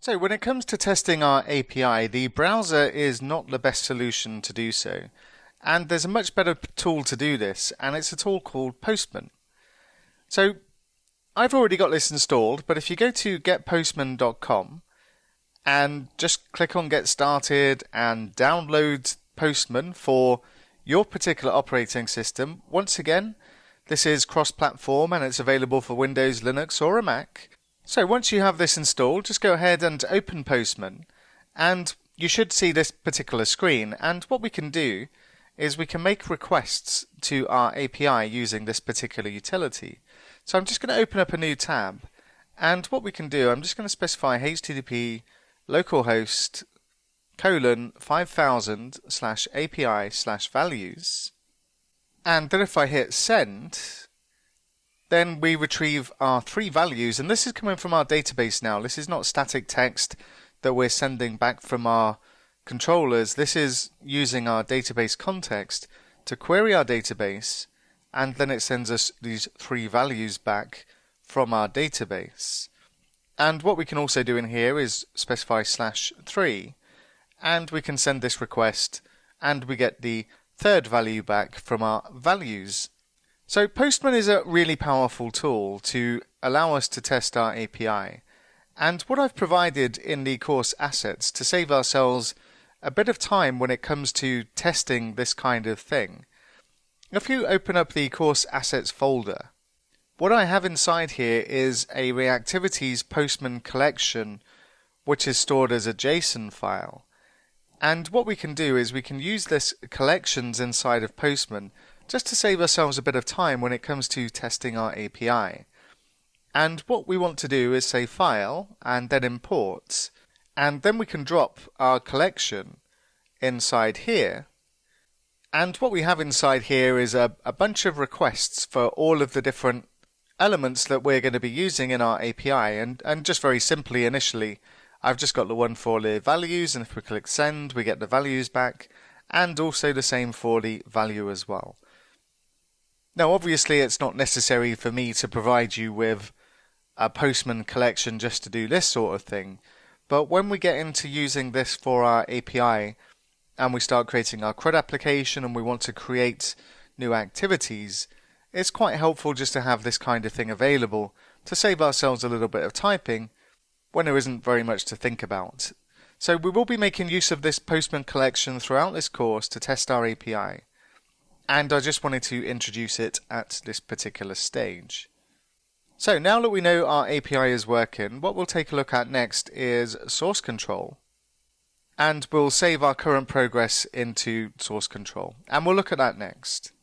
So when it comes to testing our API, the browser is not the best solution to do so. And there's a much better tool to do this, and it's a tool called Postman. So I've already got this installed, but if you go to getpostman.com and just click on Get Started and download Postman for your particular operating system, once again, this is cross-platform and it's available for Windows, Linux or a Mac. So once you have this installed, just go ahead and open Postman and you should see this particular screen. And what we can do is we can make requests to our API using this particular utility. So I'm just going to open up a new tab, and what we can do, I'm just going to specify HTTP localhost 5000/API/values, and then if I hit send, then we retrieve our 3 values, and this is coming from our database now. This is not static text that we're sending back from our controllers. This is using our database context to query our database, and then it sends us these 3 values back from our database. And what we can also do in here is specify /3, and we can send this request and we get the 3rd value back from our values. So Postman is a really powerful tool to allow us to test our API. And what I've provided in the course assets to save ourselves a bit of time when it comes to testing this kind of thing. If you open up the course assets folder, what I have inside here is a reactivities Postman collection which is stored as a JSON file. And what we can do is we can use this collections inside of Postman just to save ourselves a bit of time when it comes to testing our API. And what we want to do is say file and then import, and then we can drop our collection inside here. And what we have inside here is a bunch of requests for all of the different elements that we're going to be using in our API. And just very simply initially, I've just got the one for the values, and if we click send, we get the values back, and also the same for the value as well. Now obviously it's not necessary for me to provide you with a Postman collection just to do this sort of thing, but when we get into using this for our API, and we start creating our CRUD application and we want to create new activities, it's quite helpful just to have this kind of thing available to save ourselves a little bit of typing when there isn't very much to think about. So we will be making use of this Postman collection throughout this course to test our API, and I just wanted to introduce it at this particular stage. So now that we know our API is working, what we'll take a look at next is source control. And we'll save our current progress into source control, and we'll look at that next.